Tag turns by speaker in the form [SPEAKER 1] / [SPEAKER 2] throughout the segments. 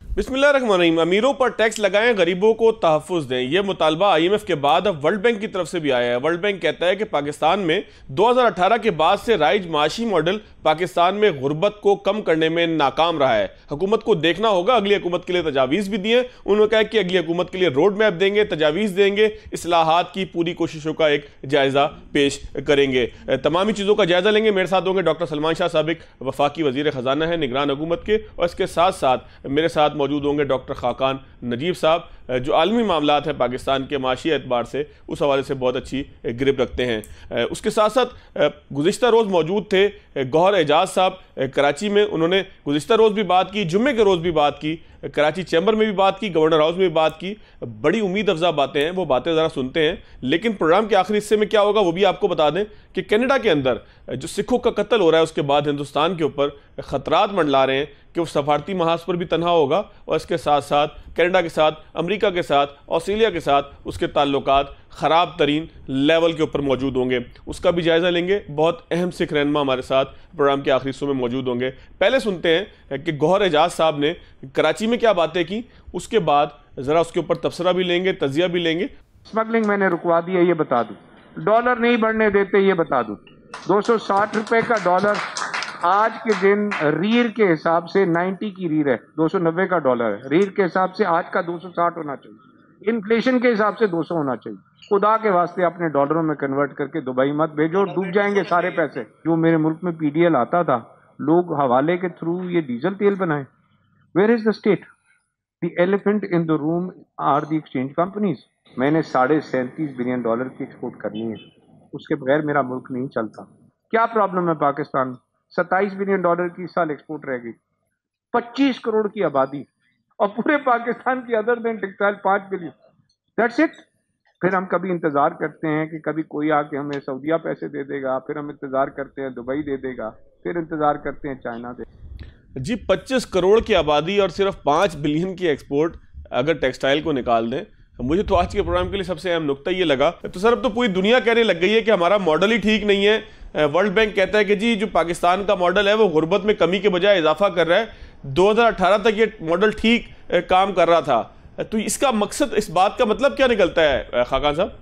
[SPEAKER 1] बिस्मिल्लाहिर्रहमानिर्रहीम। अमीरों पर टैक्स लगाएं, गरीबों को तहफ़्फ़ुज़ दें। यह मुतालबा IMF के बाद अब वर्ल्ड बैंक की तरफ से भी आया है। वर्ल्ड बैंक कहता है कि पाकिस्तान में 2018 के बाद से राइज माशी मॉडल पाकिस्तान में गुर्बत को कम करने में नाकाम रहा है। हुकूमत को देखना होगा, अगली हुकूमत के लिए तजावीज़ भी दिए। उन्होंने कहा कि अगली हुकूमत के लिए रोड मैप देंगे, तजावीज़ देंगे, इस्लाहात की पूरी कोशिशों का एक जायज़ा पेश करेंगे। तमामी चीज़ों का जायज़ा लेंगे। मेरे साथ होंगे डॉक्टर सलमान शाह, साबिक वफाकी वज़ीर ख़जाना है, निगरान हुकूमत के, और इसके साथ साथ मेरे साथ मौजूद होंगे डॉक्टर खाकान नजीब साहब, जो आलमी मामलात है पाकिस्तान के माशी एतबार से उस हवाले से बहुत अच्छी ग्रिप रखते हैं। उसके साथ साथ गुज़िश्ता रोज़ मौजूद थे गौहर एजाज साहब कराची में। उन्होंने गुज़िश्ता रोज़ भी बात की, जुम्मे के रोज़ भी बात की, कराची चैम्बर में भी बात की, गवर्नर हाउस में भी बात की। बड़ी उम्मीद अफजा बातें हैं, वो बातें ज़रा सुनते हैं। लेकिन प्रोग्राम के आखिरी हिस्से में क्या होगा वो भी आपको बता दें कि कनाडा के अंदर जो सिखों का कत्ल हो रहा है उसके बाद हिंदुस्तान के ऊपर खतरात मंडला रहे हैं कि वो सफारती महाज पर भी तनहा होगा, और इसके साथ साथ कनाडा के साथ, अमेरिका के साथ, ऑस्ट्रेलिया के साथ उसके ताल्लुकात ख़राब तरीन लेवल के ऊपर मौजूद होंगे। उसका भी जायज़ा लेंगे। बहुत अहम सिख रहनुमा हमारे साथ प्रोग्राम के आखिरी हिस्सों में मौजूद होंगे। पहले सुनते हैं कि गौहर एजाज साहब ने कराची में क्या बातें की, उसके बाद ज़रा उसके ऊपर तबसरा भी लेंगे, तजिया भी लेंगे।
[SPEAKER 2] स्मगलिंग मैंने रुकवा दी है, ये बता दूं। डॉलर नहीं बढ़ने देते, ये बता दूं। 260 रुपए का डॉलर आज के दिन रीर के हिसाब से 90 की रीर है, 290 का डॉलर है। रीर के हिसाब से आज का 260 होना चाहिए, इन्फ्लेशन के हिसाब से 200 होना चाहिए। खुदा के वास्ते अपने डॉलरों में कन्वर्ट करके दुबई मत भेजो, डूब जाएंगे सारे पैसे। जो मेरे मुल्क में PDL आता था, लोग हवाले के थ्रू ये डीजल तेल बनाए। Where is the state? The elephant in the room are the exchange companies. मैंने $37 बिलियन की एक्सपोर्ट करनी है, उसके बगैर मेरा मुल्क नहीं चलता। क्या प्रॉब्लम है पाकिस्तान? $27 बिलियन की इस साल एक्सपोर्ट रह गई। 25 करोड़ की आबादी, और पूरे पाकिस्तान की other than textile 5 billion. That's it. फिर हम कभी इंतजार करते हैं कि कभी कोई आके हमें सऊदीया पैसे दे देगा, फिर हम इंतजार करते हैं दुबई दे देगा, फिर इंतजार करते हैं चाइना दे।
[SPEAKER 1] जी, 25 करोड़ की आबादी और सिर्फ 5 बिलियन की एक्सपोर्ट अगर टेक्सटाइल को निकाल दें, मुझे तो आज के प्रोग्राम के लिए सबसे अहम नुक्ता ये लगा। तो सर अब तो पूरी दुनिया कहने लग गई है कि हमारा मॉडल ही ठीक नहीं है। वर्ल्ड बैंक कहता है कि जी जो पाकिस्तान का मॉडल है वो गुर्बत में कमी के बजाय इजाफा कर रहा है। 2018 तक ये मॉडल ठीक काम कर रहा था। तो इसका मकसद, इस बात का मतलब क्या निकलता है खाकान साहब?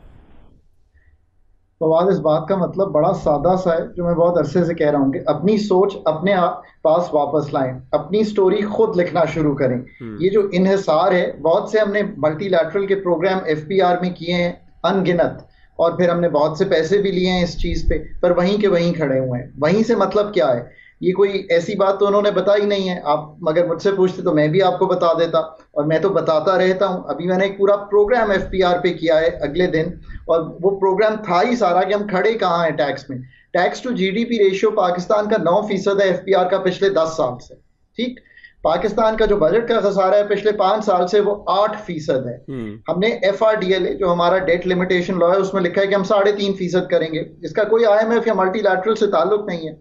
[SPEAKER 3] फवाद, इस बात का मतलब बड़ा सादा सा है, जो मैं बहुत अरसे से कह रहा हूँ कि अपनी सोच अपने पास वापस लाएं, अपनी स्टोरी खुद लिखना शुरू करें। ये जो इन्हिसार है, बहुत से हमने मल्टीलैटरल के प्रोग्राम FPR में किए हैं अनगिनत, और फिर हमने बहुत से पैसे भी लिए हैं इस चीज पे, पर वहीं के वहीं खड़े हुए हैं। वहीं से मतलब क्या है? ये कोई ऐसी बात तो उन्होंने बताई नहीं है। आप मगर मुझसे पूछते तो मैं भी आपको बता देता, और मैं तो बताता रहता हूं। अभी मैंने एक पूरा प्रोग्राम FPR पे किया है अगले दिन, और वो प्रोग्राम था ही सारा कि हम खड़े कहाँ हैं टैक्स में। Tax to GDP ratio Pakistan का 9% है FPR का पिछले 10 साल से। ठीक, पाकिस्तान का जो बजट का खसारा है पिछले 5 साल से वो 8% है। हमने FRDLA जो हमारा डेट लिमिटेशन लॉ है उसमें लिखा है कि हम 3.5% करेंगे। इसका कोई IMF या मल्टीलैटरल से ताल्लुक नहीं है।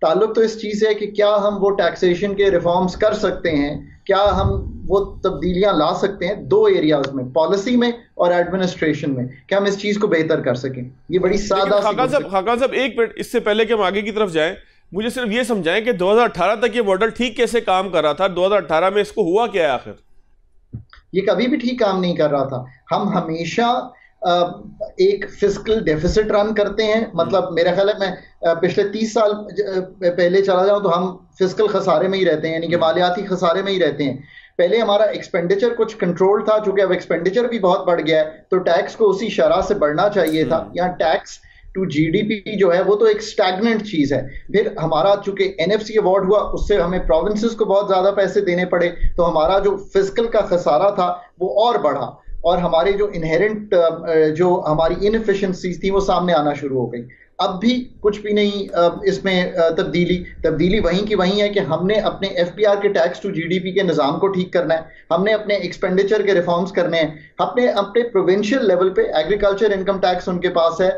[SPEAKER 3] ताल्लुक तो इस चीज से है कि क्या हम वो टैक्सेशन के रिफॉर्म्स कर सकते हैं, क्या हम वो तब्दीलियां ला सकते हैं 2 एरियाज में, पॉलिसी में और एडमिनिस्ट्रेशन में, क्या हम इस चीज को बेहतर कर सकें। ये बड़ी सादा सी।
[SPEAKER 1] खाकान साहब एक मिनट, इससे पहले कि हम आगे की तरफ जाएं, मुझे सिर्फ ये समझाएं कि 2018 तक ये मॉडल ठीक कैसे काम कर रहा था, 2018 में इसको हुआ क्या है आखिर?
[SPEAKER 3] ये कभी भी ठीक काम नहीं कर रहा था। हम हमेशा एक फिस्कल डेफिसिट रन करते हैं। मतलब मेरा ख्याल है मैं पिछले 30 साल पहले चला जाऊं तो हम फिस्कल खसारे में ही रहते हैं, यानी कि मालियाती खसारे में ही रहते हैं। पहले हमारा एक्सपेंडिचर कुछ कंट्रोल था, चूंकि अब एक्सपेंडिचर भी बहुत बढ़ गया है तो टैक्स को उसी शरह से बढ़ना चाहिए था। यहाँ टैक्स टू GDP जो है वो तो एक स्टैग्नेंट चीज है। फिर हमारा चूंकि NFC अवार्ड हुआ, उससे हमें प्रोविंसेस को बहुत ज्यादा पैसे देने पड़े, तो हमारा जो फिस्कल का खसारा था वो और बढ़ा, और हमारे जो इनहेरेंट जो हमारी इनएफिशिएंसीज थी वो सामने आना शुरू हो गई। अब भी कुछ भी नहीं इसमें तब्दीली वहीं की वहीं है कि हमने अपने FPR के टैक्स टू GDP के निज़ाम को ठीक करना है, हमने अपने एक्सपेंडिचर के रिफॉर्म्स करने हैं, अपने अपने प्रोविंशियल लेवल पे एग्रीकल्चर इनकम टैक्स उनके पास है,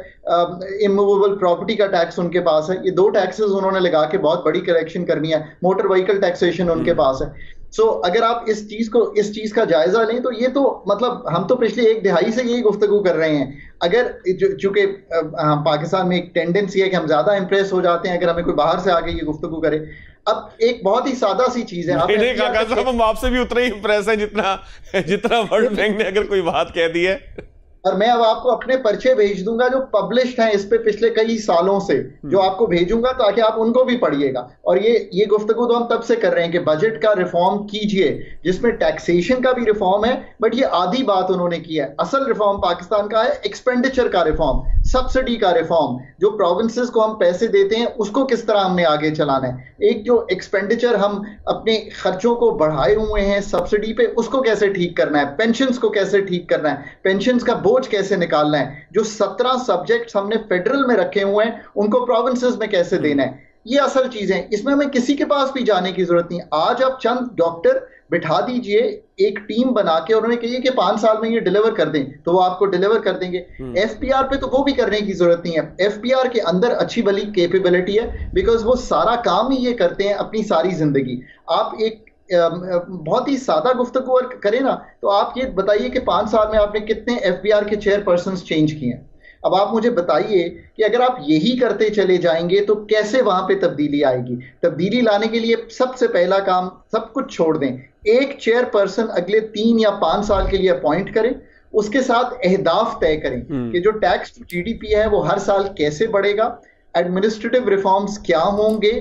[SPEAKER 3] इमूवेबल प्रॉपर्टी का टैक्स उनके पास है। ये 2 टैक्सेस उन्होंने लगा के बहुत बड़ी करेक्शन करनी है। मोटर व्हीकल टैक्सेशन उनके पास है। अगर आप इस चीज का जायजा लें तो ये तो मतलब हम तो पिछले 1 दिहाई से यही गुफ्तगू कर रहे हैं। अगर चूंकि पाकिस्तान में एक टेंडेंसी है कि हम ज्यादा इंप्रेस हो जाते हैं अगर हमें कोई बाहर से आके ये गुफ्तगू करे। अब एक बहुत ही सादा सी चीज है,
[SPEAKER 1] नहीं काका साहब, हम आपसे भी उतना ही इंप्रेस हैं जितना वर्ल्ड बैंक ने अगर कोई बात कह दी है।
[SPEAKER 3] और मैं अब आपको अपने पर्चे भेज दूंगा जो पब्लिश्ड हैं इस पे पिछले कई सालों से, जो आपको भेजूंगा ताकि आप उनको भी पढ़िएगा। और ये गुफ्तगू तो हम तब से कर रहे हैं कि बजट का रिफॉर्म कीजिए, जिसमें टैक्सेशन का भी रिफॉर्म है, बट ये आधी बात उन्होंने की है। असल रिफॉर्म पाकिस्तान का है एक्सपेंडिचर का रिफॉर्म, सब्सिडी का रिफॉर्म, जो प्रोविंसेस को हम पैसे देते हैं उसको किस तरह हमने आगे चलाना है। एक जो एक्सपेंडिचर हम अपने खर्चों को बढ़ाए हुए हैं सब्सिडी पे, उसको कैसे ठीक करना है, पेंशन्स को कैसे ठीक करना है, पेंशन्स का बोझ कैसे निकालना है, जो 17 सब्जेक्ट्स हमने फेडरल में रखे हुए हैं उनको प्रोविंसेस में कैसे देना है, ये असल चीजें। इसमें हमें किसी के पास भी जाने की जरूरत नहीं। आज आप चंद डॉक्टर बिठा दीजिए एक टीम बना के, और उन्हें कहिए कि 5 साल में ये डिलीवर कर दें, तो वो आपको डिलीवर कर देंगे। एफपीआर पे तो वो भी करने की जरूरत नहीं है। एफपीआर के अंदर अच्छी भली कैपेबिलिटी है, बिकॉज वो सारा काम ही ये करते हैं अपनी सारी जिंदगी। आप एक बहुत ही सादा गुफ्तगू करें ना, तो आप ये बताइए कि 5 साल में आपने कितने एफबीआर के चेयरपर्सन चेंज किए हैं। अब आप मुझे बताइए कि अगर आप यही करते चले जाएंगे तो कैसे वहां पे तब्दीली आएगी। तब्दीली लाने के लिए सबसे पहला काम, सब कुछ छोड़ दें, एक चेयरपर्सन अगले 3 या 5 साल के लिए अपॉइंट करें, उसके साथ अहदाफ तय करें कि जो टैक्स टू जीडीपी है वो हर साल कैसे बढ़ेगा, एडमिनिस्ट्रेटिव रिफॉर्म्स क्या होंगे,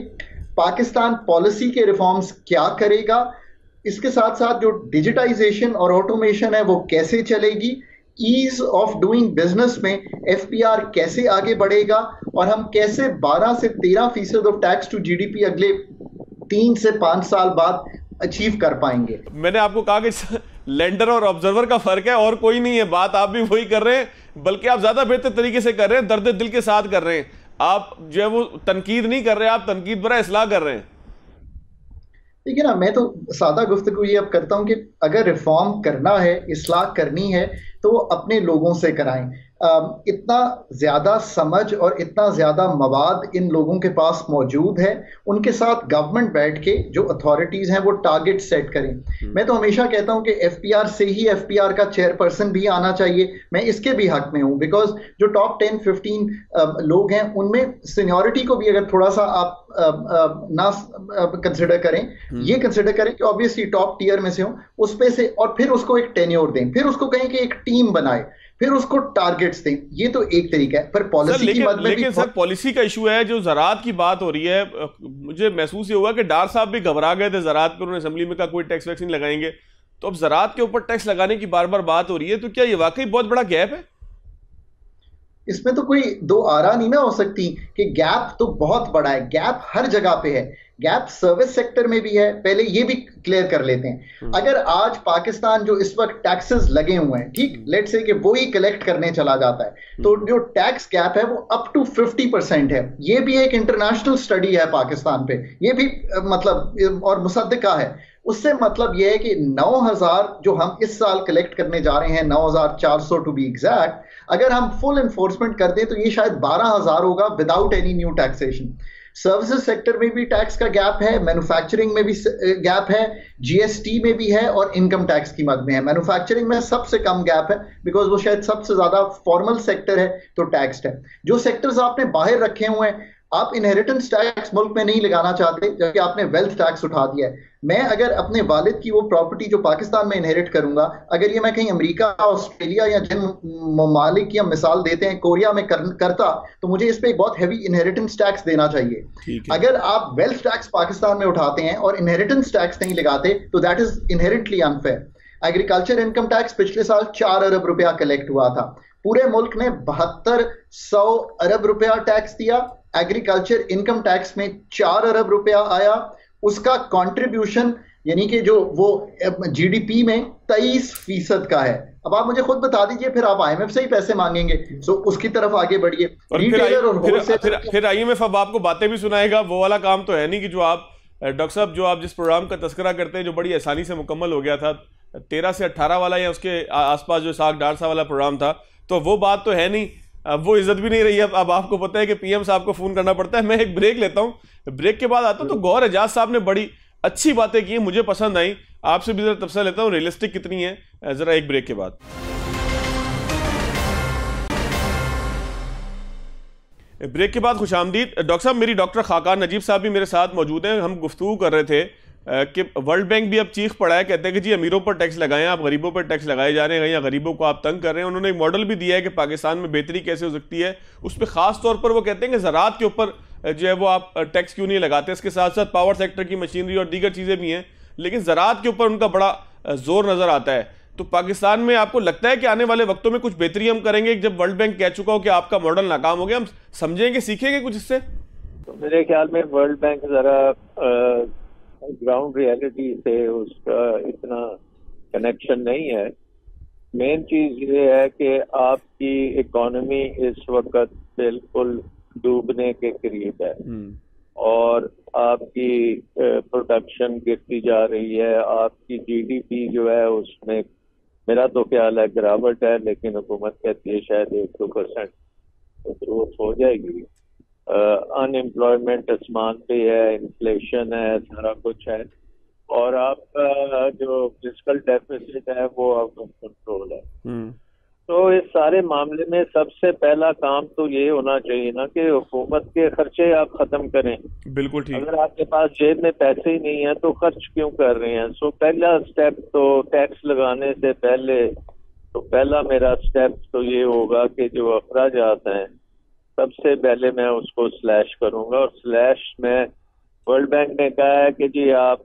[SPEAKER 3] पाकिस्तान पॉलिसी के रिफॉर्म्स क्या करेगा, इसके साथ साथ जो डिजिटाइजेशन और ऑटोमेशन है वो कैसे चलेगी, ईज ऑफ डूइंग बिजनेस में एफपीआर कैसे आगे बढ़ेगा, और हम कैसे 12 से 13% ऑफ टैक्स टू जीडीपी अगले 3 से 5 साल बाद अचीव कर पाएंगे।
[SPEAKER 1] मैंने आपको कहा कि लेंडर और ऑब्जर्वर का फर्क है और कोई नहीं है। बात आप भी वही कर रहे हैं, बल्कि आप ज्यादा बेहतर तरीके से कर रहे हैं, दर्द दिल के साथ कर रहे हैं। आप जो है वो तनकीद नहीं कर रहे, आप तनकीद बरा इस्लाह कर रहे हैं।
[SPEAKER 3] देखिए ना, मैं तो सादा गुफ्तगू ये अब करता हूं कि अगर रिफॉर्म करना है, इस्लाह करनी है, तो वो अपने लोगों से कराएं। इतना ज्यादा समझ और इतना ज्यादा मवाद इन लोगों के पास मौजूद है, उनके साथ गवर्नमेंट बैठ के जो अथॉरिटीज हैं वो टारगेट सेट करें। मैं तो हमेशा कहता हूं कि एफपीआर से ही एफपीआर का चेयरपर्सन भी आना चाहिए। मैं इसके भी हक में हूं, बिकॉज जो टॉप 10-15 लोग हैं उनमें सीनियरिटी को भी अगर थोड़ा सा आप ना कंसिडर करें, ये कंसिडर करें कि ऑब्वियसली टॉप टीयर में से हो, उस पे से, और फिर उसको एक टेन्योर दें, फिर उसको कहें कि एक टीम बनाए, फिर उसको टारगेट्स दें। ये तो एक तरीका है, पर पॉलिसी की बात में
[SPEAKER 1] लेकिन सर पॉलिसी का इशू है। जो ज़राअत की बात हो रही है, मुझे महसूस ये हुआ कि डार साहब भी घबरा गए थे ज़राअत पर, उन्होंने असेंबली में कहा कोई टैक्स वैक्स नहीं लगाएंगे। तो अब ज़राअत के ऊपर टैक्स लगाने की बार बार बात हो रही है, तो क्या ये वाकई बहुत बड़ा गैप है?
[SPEAKER 3] इसमें तो कोई दो आरा नहीं ना हो सकती कि गैप तो बहुत बड़ा है। गैप हर जगह पे है, गैप सर्विस सेक्टर में भी है। पहले ये भी क्लियर कर लेते हैं, अगर आज पाकिस्तान जो इस वक्त टैक्सेस लगे हुए हैं, ठीक, लेट से कि वो ही कलेक्ट करने चला जाता है, तो जो टैक्स गैप है वो अप टू 50% है। ये भी एक इंटरनेशनल स्टडी है पाकिस्तान पे, ये भी मतलब और मुसद्दिका है। उससे मतलब यह है कि 9,000 जो हम इस साल कलेक्ट करने जा रहे हैं, 9,400 टू बी एग्जैक्ट, अगर हम फुल एनफोर्समेंट कर दें तो ये शायद 12,000 होगा without any new taxation. Services sector में भी टैक्स का गैप है, मैन्युफैक्चरिंग में भी गैप है, जीएसटी में भी है, और इनकम टैक्स की मद में है। मैन्युफैक्चरिंग में सबसे कम गैप है बिकॉज वो शायद सबसे ज्यादा फॉर्मल सेक्टर है, तो टैक्स्ड है। जो सेक्टर्स आपने बाहर रखे हुए हैं, आप इनहेरिटेंस टैक्स मुल्क में नहीं लगाना चाहते, जबकि आपने वेल्थ टैक्स उठा दिया है। मैं अगर अपने वालिद की वो प्रॉपर्टी जो पाकिस्तान में इनहेरिट करूंगा, अगर ये मैं कहीं अमेरिका, ऑस्ट्रेलिया या जिन ममालिक की हम मिसाल देते हैं कोरिया में करता, तो मुझे इस पे एक बहुत हैवी इनहेरिटेंस टैक्स देना चाहिए। अगर आप वेल्थ टैक्स पाकिस्तान में उठाते हैं और इनहेरिटेंस टैक्स नहीं लगाते, तो that is inherently unfair. Agriculture income tax पिछले साल 4 अरब रुपया कलेक्ट हुआ था, पूरे मुल्क ने 7200 अरब रुपया टैक्स दिया, एग्रीकल्चर इनकम टैक्स में 4 अरब रुपया आया। उसका कंट्रीब्यूशन यानी कि जो वो जीडीपी में 23% का है। अब आप मुझे खुद बता दीजिए, फिर आप आईएमएफ से ही पैसे मांगेंगे, सो उसकी तरफ आगे बढ़िए।
[SPEAKER 1] फिर आईएमएफ अब आपको बातें भी सुनाएगा, वो वाला काम तो है नहीं कि जो आप डॉक्टर साहब जो आप जिस प्रोग्राम का तस्करा करते हैं, जो बड़ी आसानी से मुकम्मल हो गया था, 13 से 18 वाला या उसके आसपास जो साग डार सा वाला प्रोग्राम था, तो वो बात तो है नहीं, अब वो इज्जत भी नहीं रही है। अब आपको पता है कि पीएम साहब को फोन करना पड़ता है। मैं एक ब्रेक लेता हूं, ब्रेक के बाद आता हूं। तो गौहर एजाज साहब ने बड़ी अच्छी बातें की, मुझे पसंद आई, आपसे भी जरा तफसील लेता हूं रियलिस्टिक कितनी है, जरा एक ब्रेक के बाद। ब्रेक के बाद खुशामदीद डॉक्टर साहब। मेरी डॉक्टर खाकान नजीब साहब भी मेरे साथ मौजूद हैं। हम गुफ्तगू कर रहे थे कि वर्ल्ड बैंक भी अब चीख पड़ा है, कहते हैं कि जी अमीरों पर टैक्स लगाएं, आप गरीबों पर टैक्स लगाए जा रहे हैं या गरीबों को आप तंग कर रहे हैं। उन्होंने एक मॉडल भी दिया है कि पाकिस्तान में बेहतरी कैसे हो सकती है। उस पर ख़ास तौर पर वो कहते हैं कि ज़राअत के ऊपर जो है वो आप टैक्स क्यों नहीं लगाते। इसके साथ साथ पावर सेक्टर की मशीनरी और दीगर चीज़ें भी हैं, लेकिन ज़राअत के ऊपर उनका बड़ा जोर नज़र आता है। तो पाकिस्तान में आपको लगता है कि आने वाले वक्तों में कुछ बेहतरी हम करेंगे? जब वर्ल्ड बैंक कह चुका हो कि आपका मॉडल नाकाम हो गया, हम समझेंगे, सीखेंगे कुछ इससे?
[SPEAKER 4] तो मेरे ख्याल में वर्ल्ड बैंक ज़रा ग्राउंड रियलिटी से उसका इतना कनेक्शन नहीं है। मेन चीज़ ये है कि आपकी इकोनॉमी इस वक्त बिल्कुल डूबने के करीब है और आपकी प्रोडक्शन गिरती जा रही है। आपकी जीडीपी जो है उसमें मेरा तो ख्याल है गिरावट है, लेकिन हुकूमत कहती है शायद 1-2% ग्रोथ हो जाएगी। अनएम्प्लॉयमेंट आसमान पे है, इन्फ्लेशन है, सारा कुछ है और आपका जो फिस्कल डेफिसिट है वो आउट ऑफ कंट्रोल है। तो इस सारे मामले में सबसे पहला काम तो ये होना चाहिए ना कि हुकूमत के खर्चे आप खत्म करें।
[SPEAKER 1] बिल्कुल ठीक।
[SPEAKER 4] अगर आपके पास जेब में पैसे ही नहीं है तो खर्च क्यों कर रहे हैं? सो पहला स्टेप तो टैक्स लगाने से पहले तो पहला मेरा स्टेप तो ये होगा कि जो अखराजात हैं सबसे पहले मैं उसको स्लैश करूंगा। और स्लैश में वर्ल्ड बैंक ने कहा है कि जी आप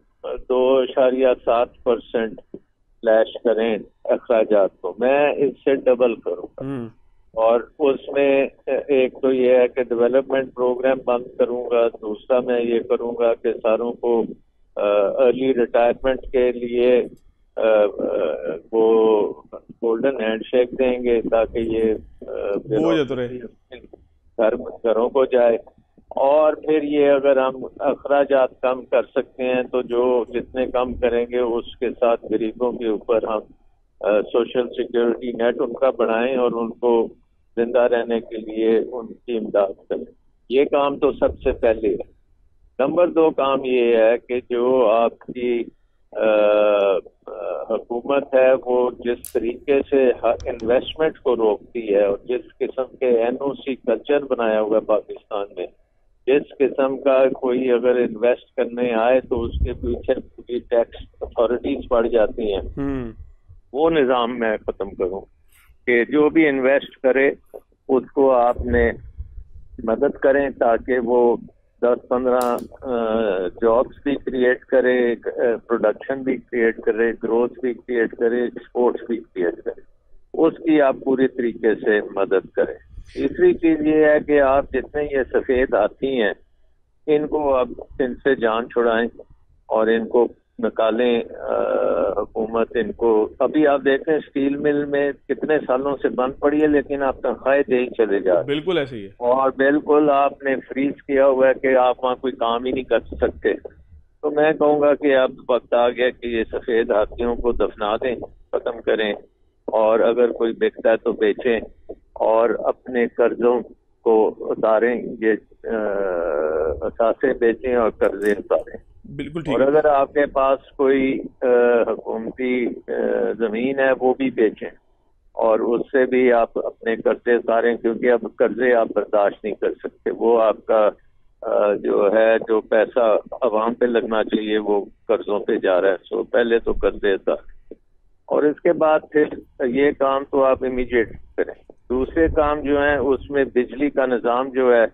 [SPEAKER 4] 2.7% स्लैश करें अखराजात को, मैं इससे डबल करूंगा। और उसमें एक तो ये है कि डेवलपमेंट प्रोग्राम बंद करूंगा, दूसरा मैं ये करूंगा कि सारों को अर्ली रिटायरमेंट के लिए वो गोल्डन हैंडशेक देंगे ताकि ये घरों को जाए। और फिर ये अगर हम अखराजात कम कर सकते हैं तो जो जितने कम करेंगे उसके साथ गरीबों के ऊपर हम सोशल सिक्योरिटी नेट उनका बढ़ाएं और उनको जिंदा रहने के लिए उनकी इमदाद करें। ये काम तो सबसे पहले है। नंबर 2 काम ये है कि जो आपकी हुकूमत है वो जिस तरीके से इन्वेस्टमेंट को रोकती है और जिस किस्म के एनओसी कल्चर बनाया हुआ है पाकिस्तान में, जिस किस्म का कोई अगर इन्वेस्ट करने आए तो उसके पीछे पूरी टैक्स अथॉरिटीज पड़ जाती हैं, वो निज़ाम मैं ख़त्म करूं कि जो भी इन्वेस्ट करे उसको आपने मदद करें ताकि वो 10-15 जॉब्स भी क्रिएट करे, प्रोडक्शन भी क्रिएट करे, ग्रोथ भी क्रिएट करे, एक्सपोर्ट्स भी क्रिएट करे, उसकी आप पूरी तरीके से मदद करें। तीसरी चीज ये है कि आप जितने ये सफेद हाथी हैं इनको अब इनसे जान छुड़ाएं और इनको निकालें। हुकूमत इनको अभी आप देखें स्टील मिल में कितने सालों से बंद पड़ी है लेकिन आप तनख्वाहें दे ही चले जा रहे।
[SPEAKER 1] बिल्कुल ऐसे ही है
[SPEAKER 4] और बिल्कुल आपने फ्रीज किया हुआ है कि आप वहाँ कोई काम ही नहीं कर सकते। तो मैं कहूँगा कि अब वक्त आ गया कि ये सफेद हाथियों को दफना दें, खत्म करें और अगर कोई बिकता है तो बेचें और अपने कर्जों को उतारें, ये असासे बेचें और कर्जे उतारें।
[SPEAKER 1] बिल्कुल ठीक।
[SPEAKER 4] और अगर आपके पास कोई हुकूमती जमीन है वो भी बेचें और उससे भी आप अपने कर्जे उतारें, क्योंकि अब कर्जे आप बर्दाश्त नहीं कर सकते। वो आपका जो है जो पैसा अवाम पे लगना चाहिए वो कर्जों पे जा रहा है। सो पहले तो कर्जे उतारें और इसके बाद फिर ये काम तो आप इमीडिएट करें। दूसरे काम जो है उसमें बिजली का निज़ाम जो है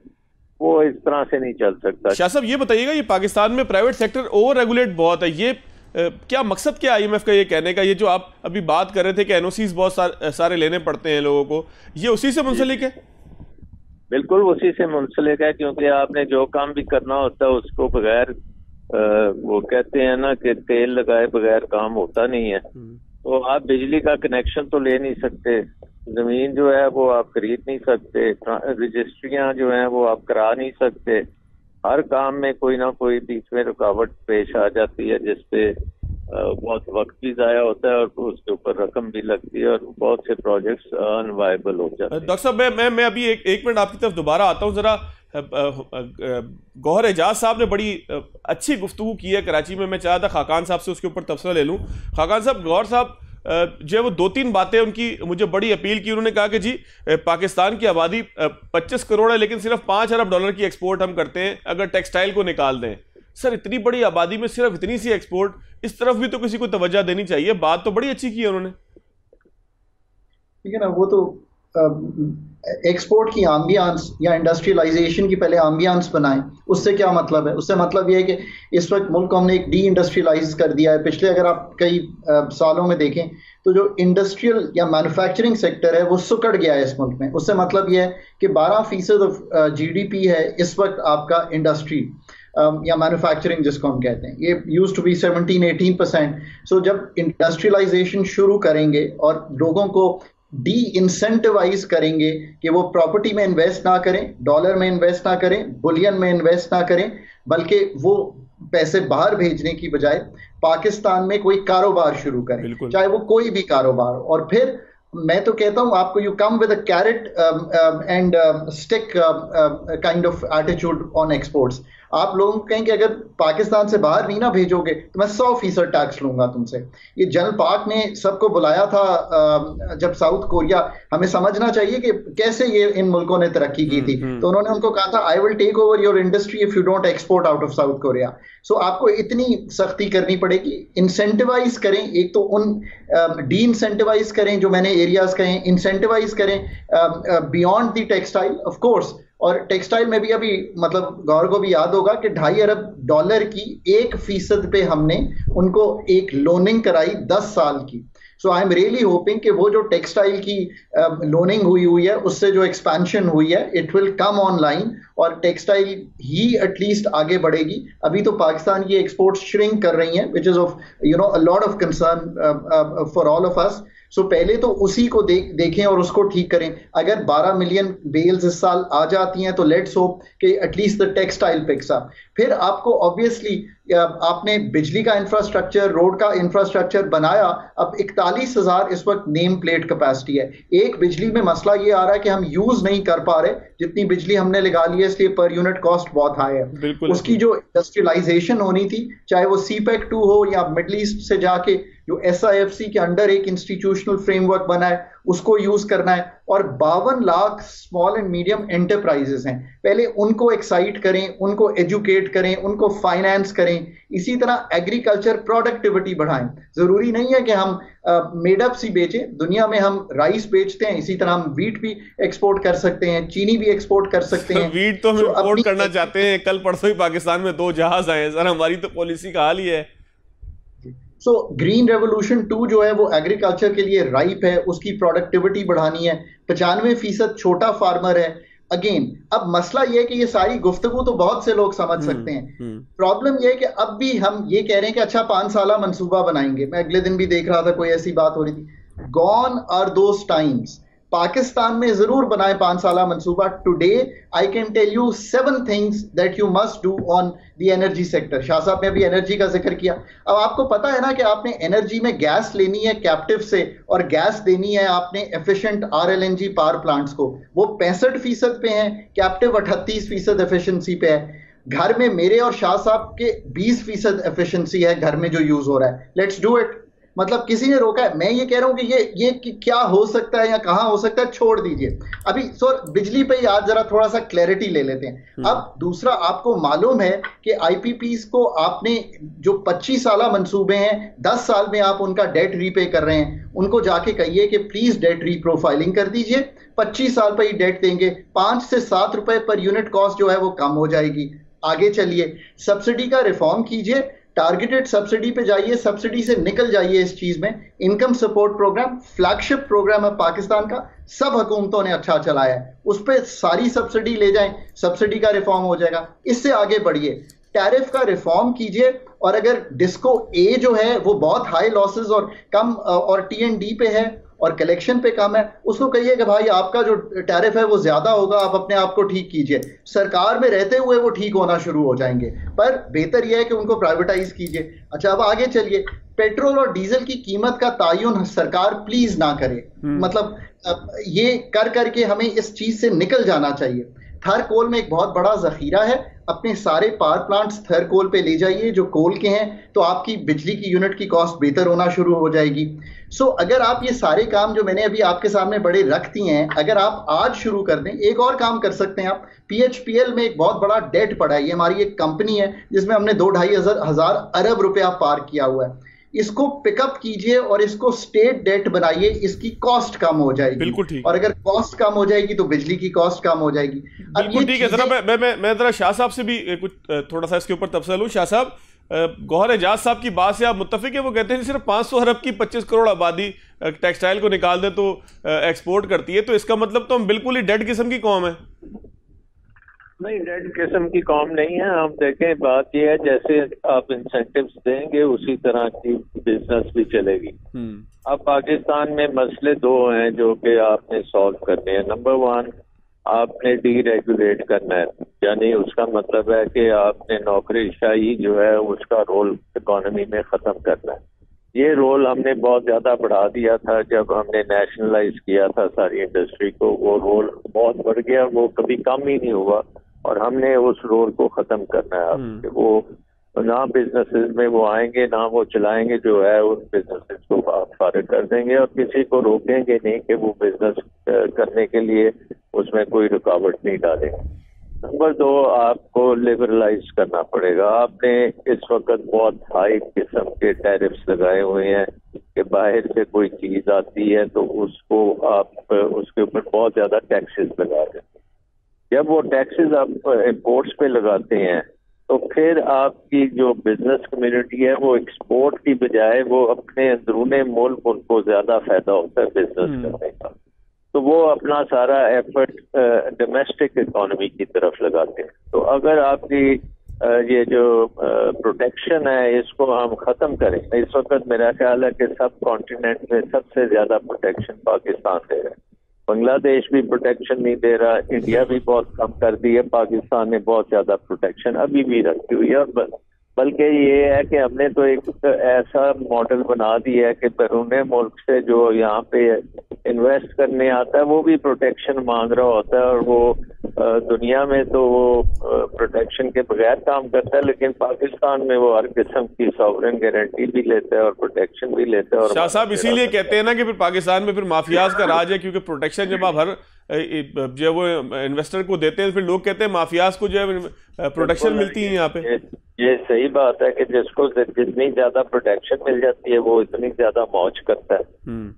[SPEAKER 4] वो इस तरह से नहीं चल सकता।
[SPEAKER 1] शाह साहब ये बताइएगा, ये पाकिस्तान में प्राइवेट सेक्टर ओवर रेगुलेट बहुत है, ये क्या मकसद क्या आईएमएफ का ये कहने का? ये जो आप अभी बात कर रहे थे कि एनओसीज बहुत सारे लेने पड़ते हैं लोगों को, ये उसी से मुंसलिक है?
[SPEAKER 4] बिल्कुल उसी से मुंसलिक है, क्योंकि आपने जो काम भी करना होता है उसको बगैर वो कहते हैं ना कि तेल लगाए बगैर काम होता नहीं है। तो आप बिजली का कनेक्शन तो ले नहीं सकते, जमीन जो है वो आप खरीद नहीं सकते, रजिस्ट्रियां जो हैं वो आप करा नहीं सकते। हर काम में कोई ना कोई बीच में रुकावट पेश आ जाती है जिससे बहुत वक्त भी ज़ाया होता है और उसके ऊपर रकम भी लगती है और बहुत से प्रोजेक्ट्स अनवायबल हो जाते हैं।
[SPEAKER 1] डॉक्टर साहब मैं अभी एक मिनट आपकी तरफ दोबारा आता हूँ जरा। गौहर एजाज साहब ने बड़ी अच्छी गुफ्तगू की है कराची में, मैं चाहा था खाकान साहब से उसके ऊपर तबसरा ले लूँ। खाकान साहब, गौहर साहब जो है वो 2-3 बातें उनकी मुझे बड़ी अपील की। उन्होंने कहा कि जी पाकिस्तान की आबादी 25 करोड़ है, लेकिन सिर्फ 5 अरब डॉलर की एक्सपोर्ट हम करते हैं अगर टेक्सटाइल को निकाल दें। सर इतनी बड़ी आबादी में सिर्फ इतनी सी एक्सपोर्ट, इस तरफ भी तो किसी को तवज्जो देनी चाहिए। बात तो बड़ी अच्छी की है उन्होंने।
[SPEAKER 3] ठीक है ना, वो तो एक्सपोर्ट की एम्बियंस या इंडस्ट्रियलाइजेशन की पहले एम्बियंस बनाएं, उससे क्या मतलब है? उससे मतलब ये है कि इस वक्त मुल्क को हमने एक डी इंडस्ट्रियलाइज कर दिया है। पिछले अगर आप कई सालों में देखें तो जो इंडस्ट्रियल या मैन्युफैक्चरिंग सेक्टर है वो सुकड़ गया है इस मुल्क में। उससे मतलब ये है कि 12% ऑफ GDP है इस वक्त आपका इंडस्ट्री या मैन्युफैक्चरिंग जिसको हम कहते हैं। ये यूज्ड टू बी 17-18%। सो जब इंडस्ट्रियलाइजेशन शुरू करेंगे और लोगों को डी इंसेंटिवाइज करेंगे कि वो प्रॉपर्टी में इन्वेस्ट ना करें, डॉलर में इन्वेस्ट ना करें, बुलियन में इन्वेस्ट ना करें, बल्कि वो पैसे बाहर भेजने की बजाय पाकिस्तान में कोई कारोबार शुरू करें, चाहे वो कोई भी कारोबार। और फिर मैं तो कहता हूं आपको, you come with a carrot and stick kind of attitude on exports. आप लोगों को कहें कि अगर पाकिस्तान से बाहर नहीं ना भेजोगे तो मैं 100% टैक्स लूंगा तुमसे। ये जनरल पाक ने सबको बुलाया था जब साउथ कोरिया, हमें समझना चाहिए कि कैसे ये इन मुल्कों ने तरक्की की थी। तो उन्होंने उनको कहा था I will take over your industry if you don't export out of South Korea. So आपको इतनी सख्ती करनी पड़ेगी। इंसेंटिवाइज करें, एक तो उन डी इंसेंटिवाइज करें जो मैंने एरियाज कहें, इंसेंटिवाइज करें beyond the textile of course. और टेक्सटाइल में भी अभी मतलब गौर को भी याद होगा कि 2.5 अरब डॉलर की 1% पे हमने उनको एक लोनिंग कराई 10 साल की। सो आई एम रियली होपिंग कि वो जो टेक्सटाइल की लोनिंग हुई है उससे जो एक्सपेंशन हुई है इट विल कम ऑनलाइन और टेक्सटाइल ही एटलीस्ट आगे बढ़ेगी। अभी तो पाकिस्तान की एक्सपोर्ट श्रिंक कर रही हैं which is of a lot of concern for all of us. So पहले तो उसी को देखें और उसको ठीक करें। अगर 12 मिलियन बेल्स इस साल आ जाती हैं तो लेट्स होप कि at least the textile picks up. फिर आपको ऑब्वियसली आपने बिजली का इंफ्रास्ट्रक्चर, रोड का इंफ्रास्ट्रक्चर बनाया। अब 41,000 इस वक्त नेम प्लेट कैपेसिटी है। एक बिजली में मसला ये आ रहा है कि हम यूज नहीं कर पा रहे जितनी बिजली हमने लगा ली है, इसलिए पर यूनिट कॉस्ट बहुत हाई है। उसकी जो इंडस्ट्रियलाइजेशन होनी थी, चाहे वो CPEC 2 हो या मिडल ईस्ट से जाके जो SIFC के अंडर एक इंस्टीट्यूशनल फ्रेमवर्क बना है उसको यूज करना है। और 52 lakh small and medium enterprises हैं, पहले उनको एक्साइट करें, उनको एजुकेट करें, उनको फाइनेंस करें। इसी तरह एग्रीकल्चर प्रोडक्टिविटी बढ़ाएं। जरूरी नहीं है कि हम मेडअप सी बेचें, दुनिया में हम राइस बेचते हैं, इसी तरह हम वीट भी एक्सपोर्ट कर सकते हैं, चीनी भी एक्सपोर्ट कर सकते हैं।
[SPEAKER 1] वीट तो हम इंपोर्ट करना चाहते हैं। कल परसों ही पाकिस्तान में 2 जहाज आए सर, हमारी तो पॉलिसी का हाल ही है।
[SPEAKER 3] सो ग्रीन रेवोल्यूशन 2 जो है वो एग्रीकल्चर के लिए राइप है, उसकी प्रोडक्टिविटी बढ़ानी है। 95% छोटा फार्मर है। अगेन अब मसला ये है कि ये सारी गुफ्तगू तो बहुत से लोग समझ सकते हैं। प्रॉब्लम ये है कि अब भी हम ये कह रहे हैं कि अच्छा 5 साला मंसूबा बनाएंगे। मैं अगले दिन भी देख रहा था कोई ऐसी बात हो रही थी। Gone are those times. Pakistan में जरूर बनाए 5 साला मंसूबा। Today I can tell you 7 things that you must do on the energy sector. Shah साहब ने अभी एनर्जी का जिक्र किया। अब आपको पता है ना कि आपने एनर्जी में गैस लेनी है कैप्टिव से और गैस देनी है आपने एफिशिएंट RLNG पावर प्लांट्स को। वो 65% पे हैं, कैप्टिव 38% एफिशिएंसी पे है। घर में मेरे और शाह साहब के 20% एफिशिएंसी है घर में जो यूज हो रहा है। Let's do it. मतलब किसी ने रोका है? मैं ये कह रहा हूं कि ये क्या हो सकता है या कहां हो सकता है, छोड़ दीजिए अभी। सर बिजली पे आज जरा थोड़ा सा क्लैरिटी ले लेते हैं। अब दूसरा, आपको मालूम है कि IPPs को आपने जो 25 साला मंसूबे हैं, 10 साल में आप उनका डेट रीपे कर रहे हैं, उनको जाके कहिए कि प्लीज डेट रीप्रोफाइलिंग कर दीजिए। 25 साल पर ही डेट देंगे, 5 से 7 रुपए पर यूनिट कॉस्ट जो है वो कम हो जाएगी। आगे चलिए, सब्सिडी का रिफॉर्म कीजिए, टारगेटेड सब्सिडी पे जाइए, सब्सिडी से निकल जाइए इस चीज में। Income support programme flagship programme है पाकिस्तान का, सब हुकूमतों ने अच्छा चलाया है, उस पर सारी सब्सिडी ले जाएं, सब्सिडी का रिफॉर्म हो जाएगा। इससे आगे बढ़िए, टैरिफ का रिफॉर्म कीजिए। और अगर डिस्को ए जो है वो बहुत हाई लॉसेस और कम और T&D पे है और कलेक्शन पे कम है, उसको कहिए कि भाई आपका जो टैरिफ है वो ज्यादा होगा, आप अपने आप को ठीक कीजिए। सरकार में रहते हुए वो ठीक होना शुरू हो जाएंगे, पर बेहतर यह है कि उनको प्राइवेटाइज कीजिए। अच्छा अब आगे चलिए, पेट्रोल और डीजल की कीमत का तायुन सरकार प्लीज ना करे। मतलब ये कर करके हमें इस चीज से निकल जाना चाहिए। थर कोल में एक बहुत बड़ा जखीरा है, अपने सारे पावर प्लांट्स थर्ड कोल पे ले जाइए जो कोल के हैं, तो आपकी बिजली की यूनिट की कॉस्ट बेहतर होना शुरू हो जाएगी। सो अगर आप ये सारे काम जो मैंने अभी आपके सामने बड़े रख दिए हैं, अगर आप आज शुरू कर दें, एक और काम कर सकते हैं आप, PHPL में एक बहुत बड़ा डेट पड़ा है, ये हमारी एक कंपनी है जिसमें हमने 2-2.5 अरब रुपया पार किया हुआ है, इसको पिकअप कीजिए और इसको स्टेट डेट बनाइए, इसकी कॉस्ट कम हो जाएगी।
[SPEAKER 1] बिल्कुल ठीक।
[SPEAKER 3] और अगर कॉस्ट कम हो जाएगी तो बिजली की कॉस्ट कम हो जाएगी।
[SPEAKER 1] बिल्कुल ठीक है। जरा मैं जरा शाह साहब से भी कुछ थोड़ा सा इसके ऊपर तफसील लूं। शाह साहब, गौहर एजाज साहब की बात से आप मुत्तफिक है? वो कहते हैं सिर्फ 500 अरब की 25 करोड़ आबादी टेक्सटाइल को निकाल दे तो एक्सपोर्ट करती है, तो इसका मतलब तो हम बिल्कुल ही डेड किस्म की कौम है।
[SPEAKER 4] नहीं, डेड किस्म की कौम नहीं है। हम देखें, बात यह है जैसे आप इंसेंटिव्स देंगे उसी तरह की बिजनेस भी चलेगी। अब पाकिस्तान में मसले दो हैं जो कि आपने सॉल्व करने हैं। नंबर 1, आपने डीरेगुलेट करना है, यानी उसका मतलब है कि आपने नौकरीशाही जो है उसका रोल इकोनॉमी में ख़त्म करना है। ये रोल हमने बहुत ज़्यादा बढ़ा दिया था जब हमने नेशनलाइज किया था सारी इंडस्ट्री को। वो रोल बहुत बढ़ गया, वो कभी कम ही नहीं हुआ, और हमने उस रोल को ख़त्म करना है। आपके वो ना बिजनेसेस में वो आएंगे ना वो चलाएंगे, जो है उन बिजनेसेस को आप फारिग कर देंगे और किसी को रोकेंगे नहीं कि वो बिजनेस करने के लिए उसमें कोई रुकावट नहीं डालेंगे। नंबर 2, आपको लिबरलाइज करना पड़ेगा। आपने इस वक्त बहुत हाई किस्म के टैरिफ्स लगाए हुए हैं कि बाहर से कोई चीज आती है तो उसको आप उसके ऊपर बहुत ज्यादा टैक्सेस लगा देते हैं। जब वो टैक्सेस आप इंपोर्ट्स पे लगाते हैं तो फिर आपकी जो बिजनेस कम्युनिटी है वो एक्सपोर्ट की बजाय वो अपने अंदरूने मुल्क उनको ज्यादा फायदा होता है बिजनेस करने का, तो वो अपना सारा एफर्ट डोमेस्टिक इकोनॉमी की तरफ लगाते हैं। तो अगर आपकी ये जो प्रोटेक्शन है इसको हम ख़त्म करें, इस वक्त मेरा ख्याल है कि सब कॉन्टिनेंट में सबसे ज़्यादा प्रोटेक्शन पाकिस्तान दे रहा है। बांग्लादेश भी प्रोटेक्शन नहीं दे रहा, इंडिया भी बहुत कम कर दी है, पाकिस्तान ने बहुत ज़्यादा प्रोटेक्शन अभी भी रखी हुई है। और बल्कि ये है कि हमने तो एक ऐसा मॉडल बना दिया है कि बैरून मुल्क से जो यहाँ पे इन्वेस्ट करने आता है वो भी प्रोटेक्शन मांग रहा होता है, और वो दुनिया में तो वो प्रोटेक्शन के बगैर काम करता है, लेकिन पाकिस्तान में वो हर किस्म की सॉवरेन गारंटी भी लेता है और प्रोटेक्शन भी लेता है। और
[SPEAKER 1] शाह साहब इसीलिए कहते हैं ना कि फिर पाकिस्तान में फिर माफियाज का राज है, क्योंकि प्रोटेक्शन जब आप हर जो वो इन्वेस्टर को देते हैं फिर लोग कहते हैं माफियाज को जो है प्रोटेक्शन मिलती है यहाँ पे।
[SPEAKER 4] ये सही बात है कि जिसको जितनी ज्यादा प्रोटेक्शन मिल जाती है वो इतनी ज्यादा मौज करता है।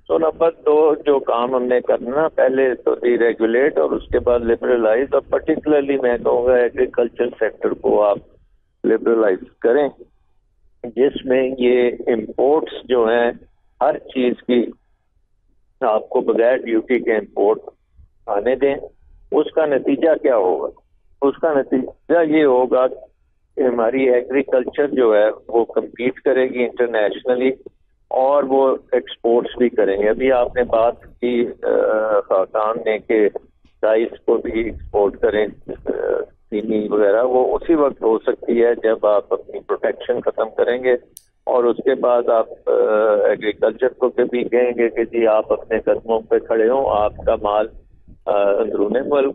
[SPEAKER 4] तो नंबर 2 जो काम हमने करना, पहले तो डीरेगुलेट और उसके बाद लिबरलाइज, और पर्टिकुलरली मैं कहूँगा एग्रीकल्चर सेक्टर को आप लिबरलाइज करें, जिसमें ये इम्पोर्ट्स जो हैं हर चीज की आपको बगैर ड्यूटी के इम्पोर्ट आने दें। उसका नतीजा क्या होगा? उसका नतीजा ये होगा कि हमारी एग्रीकल्चर जो है वो कम्पीट करेगी इंटरनेशनली और वो एक्सपोर्ट्स भी करेंगे। अभी आपने बात की खाकान ने कि राइस को भी एक्सपोर्ट करें, चीनी वगैरह, वो उसी वक्त हो सकती है जब आप अपनी प्रोटेक्शन खत्म करेंगे और उसके बाद आप एग्रीकल्चर को भी कहेंगे कि जी आप अपने कदमों पे खड़े हो, आपका माल अंदरूने मुल्क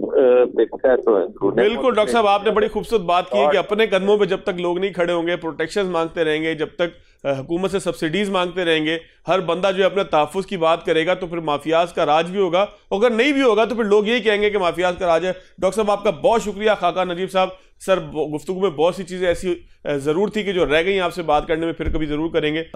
[SPEAKER 4] बिकता है तो अंदरूने।
[SPEAKER 1] बिल्कुल डॉक्टर साहब, आपने बड़ी खूबसूरत बात की है कि अपने कदमों पे जब तक लोग नहीं खड़े होंगे, प्रोटेक्शन मांगते रहेंगे, जब तक हुकूमत से सब्सिडीज मांगते रहेंगे, हर बंदा जो है अपने तहफ़्फ़ुज़ की बात करेगा तो फिर माफियाज का राज भी होगा। अगर नहीं भी होगा तो फिर लोग यही कहेंगे कि माफियाज का राज है। डॉक्टर साहब आपका बहुत शुक्रिया। खाकान नजीब साहब, सर गुफ्तगू में बहुत सी चीज़ें ऐसी ज़रूर थी कि जो रह गई, आपसे बात करने में फिर कभी ज़रूर करेंगे।